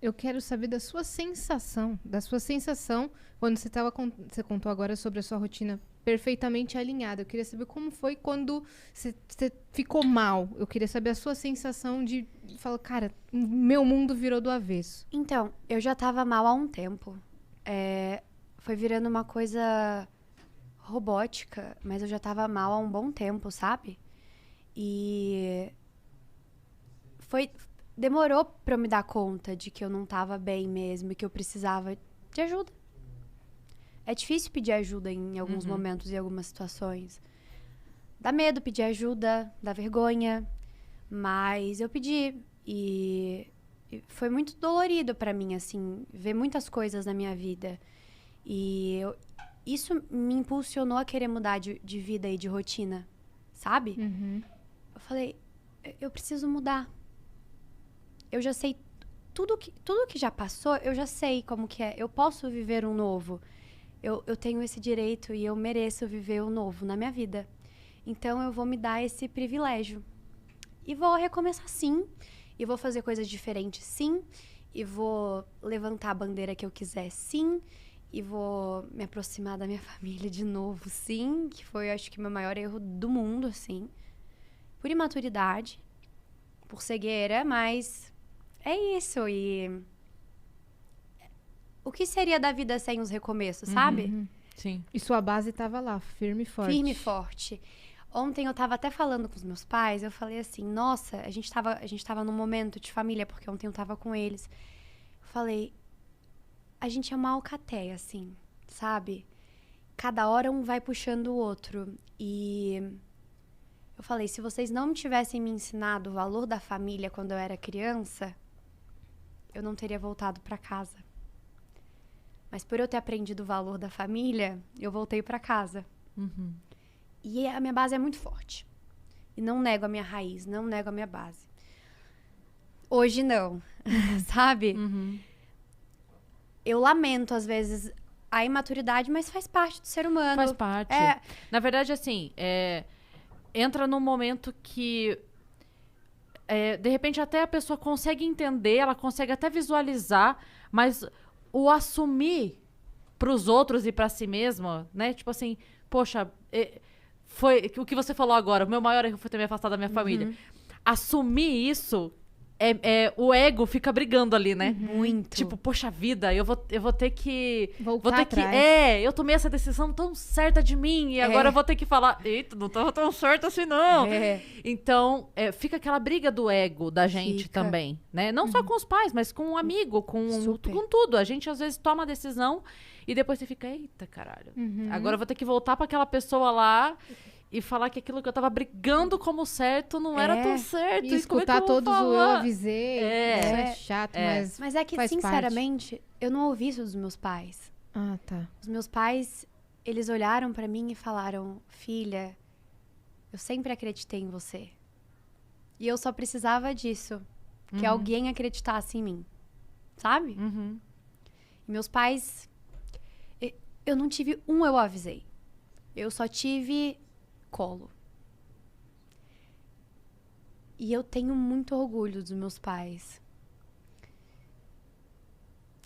Eu quero saber da sua sensação. Quando você contou agora sobre a sua rotina perfeitamente alinhada. Eu queria saber como foi quando você ficou mal. Eu queria saber a sua sensação de falar, cara, meu mundo virou do avesso. Então, eu já tava mal há um tempo. Foi virando uma coisa robótica, mas eu já tava mal há um bom tempo, sabe? E demorou pra eu me dar conta de que eu não tava bem mesmo e que eu precisava de ajuda. É difícil pedir ajuda em alguns momentos e algumas situações. Dá medo pedir ajuda, dá vergonha, mas eu pedi e foi muito dolorido pra mim, assim, ver muitas coisas na minha vida. E isso me impulsionou a querer mudar de vida e de rotina, sabe? Eu falei, eu preciso mudar. Eu já sei tudo que já passou, eu já sei como que é. Eu posso viver um novo. Eu tenho esse direito e eu mereço viver o novo na minha vida. Então, eu vou me dar esse privilégio. E vou recomeçar, sim. E vou fazer coisas diferentes, sim. E vou levantar a bandeira que eu quiser, sim. E vou me aproximar da minha família de novo, sim. Que foi, acho que, o meu maior erro do mundo, assim. Por imaturidade. Por cegueira, mas é isso. E o que seria da vida sem os recomeços, sabe? Sim. E sua base estava lá, firme e forte. Firme e forte. Ontem eu tava até falando com os meus pais, eu falei assim, nossa, a gente tava num momento de família, porque ontem eu tava com eles. Eu falei, a gente é uma alcateia, assim, sabe? Cada hora um vai puxando o outro. E eu falei, se vocês não tivessem me ensinado o valor da família quando eu era criança, eu não teria voltado pra casa. Mas por eu ter aprendido o valor da família, eu voltei pra casa. E a minha base é muito forte. E não nego a minha raiz, não nego a minha base. Hoje não, sabe? Eu lamento, às vezes, a imaturidade, mas faz parte do ser humano. Faz parte. Na verdade, assim, entra num momento que, de repente, até a pessoa consegue entender, ela consegue até visualizar, mas o assumir pros outros e pra si mesma, né? Tipo assim, poxa, foi o que você falou agora, o meu maior erro foi ter me afastado da minha família. Assumir isso, o ego fica brigando ali, né? Muito. Tipo, poxa vida, eu vou ter que... Voltar vou ter atrás. eu tomei essa decisão tão certa de mim, e agora eu vou ter que falar, eita, não tava tão certo assim, não. Então, fica aquela briga do ego da gente também, né? Não só com os pais, mas com um amigo, com tudo. A gente, às vezes, toma a decisão e depois você fica, eita, caralho. Agora eu vou ter que voltar pra aquela pessoa lá e falar que aquilo que eu tava brigando como certo não era tão certo. E escutar todos o eu avisei. Isso é chato, Mas é que, faz sinceramente, eu não ouvi isso dos meus pais. Ah, tá. Os meus pais, eles olharam pra mim e falaram, filha, eu sempre acreditei em você. E eu só precisava disso. Que alguém acreditasse em mim. Sabe? E meus pais... Eu não tive um eu avisei. Eu só tive colo. E eu tenho muito orgulho dos meus pais.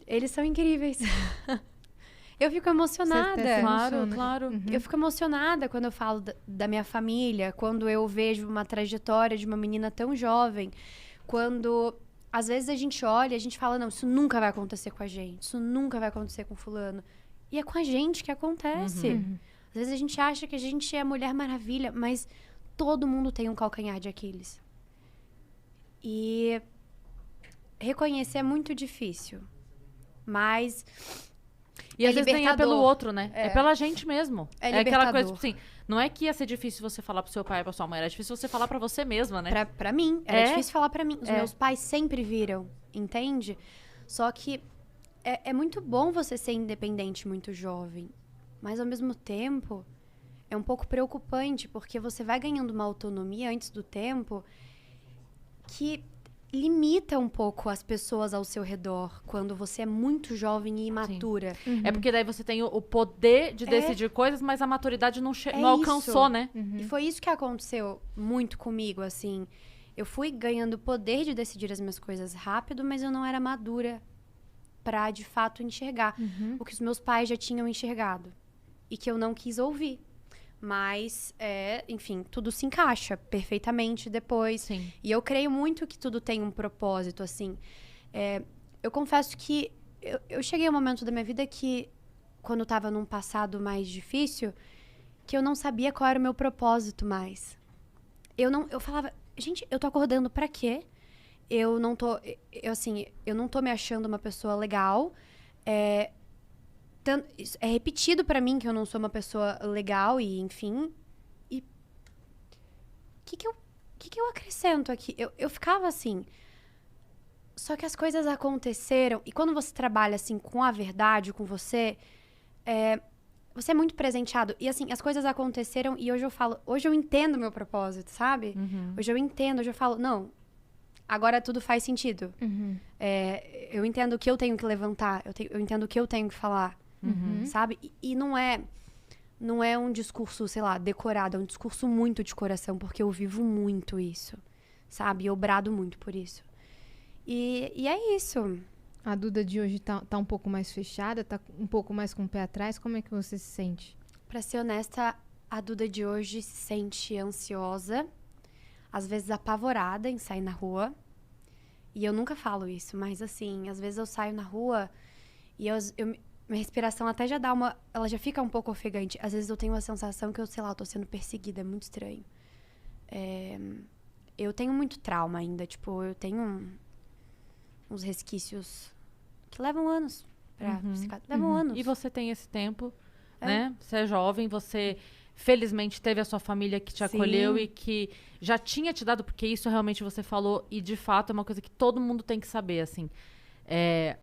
Eles são incríveis. Eu fico emocionada. Claro. Eu fico emocionada quando eu falo da minha família, quando eu vejo uma trajetória de uma menina tão jovem, quando às vezes a gente olha e a gente fala, não, isso nunca vai acontecer com a gente, isso nunca vai acontecer com fulano. E é com a gente que acontece. Às vezes a gente acha que a gente é a Mulher Maravilha, mas todo mundo tem um calcanhar de Aquiles. E reconhecer é muito difícil. Mas e às vezes nem é pelo outro, né? É pela gente mesmo. É aquela coisa, tipo assim, não é que ia ser difícil você falar pro seu pai e pra sua mãe, era difícil você falar pra você mesma, né? Pra mim, era difícil falar pra mim. Os meus pais sempre viram, entende? Só que é muito bom você ser independente muito jovem. Mas, ao mesmo tempo, é um pouco preocupante, porque você vai ganhando uma autonomia antes do tempo que limita um pouco as pessoas ao seu redor quando você é muito jovem e imatura. É porque daí você tem o poder de decidir coisas, mas a maturidade não alcançou, né? E foi isso que aconteceu muito comigo, assim. Eu fui ganhando poder de decidir as minhas coisas rápido, mas eu não era madura pra, de fato, enxergar o que os meus pais já tinham enxergado. E que eu não quis ouvir. Mas, enfim, tudo se encaixa perfeitamente depois. Sim. E eu creio muito que tudo tem um propósito, assim. Eu confesso que eu cheguei a um momento da minha vida que, quando eu tava num passado mais difícil, que eu não sabia qual era o meu propósito mais. Eu falava, gente, eu tô acordando pra quê? Eu não tô me achando uma pessoa legal. É repetido pra mim que eu não sou uma pessoa legal e, enfim. E o que eu acrescento aqui? Eu ficava assim. Só que as coisas aconteceram. E quando você trabalha, assim, com a verdade, com você é muito presenteado. E, assim, as coisas aconteceram e hoje eu entendo o meu propósito, sabe? Hoje eu entendo, hoje eu falo, não, agora tudo faz sentido. Eu entendo o que eu tenho que levantar, eu entendo o que eu tenho que falar, sabe? E não é um discurso, sei lá, decorado, é um discurso muito de coração, porque eu vivo muito isso, sabe? Eu brado muito por isso. E é isso. A Duda de hoje tá um pouco mais fechada, tá um pouco mais com o pé atrás. Como é que você se sente? Pra ser honesta, a Duda de hoje se sente ansiosa, às vezes apavorada em sair na rua. E eu nunca falo isso, mas assim, às vezes eu saio na rua e minha respiração até já ela já fica um pouco ofegante. Às vezes eu tenho a sensação que eu tô sendo perseguida, é muito estranho. Eu tenho muito trauma ainda, tipo, eu tenho uns resquícios que levam anos pra cicatrizar. Levam anos. E você tem esse tempo, né? Você é jovem, você felizmente teve a sua família que te acolheu e que já tinha te dado, porque isso realmente você falou, e de fato é uma coisa que todo mundo tem que saber, assim.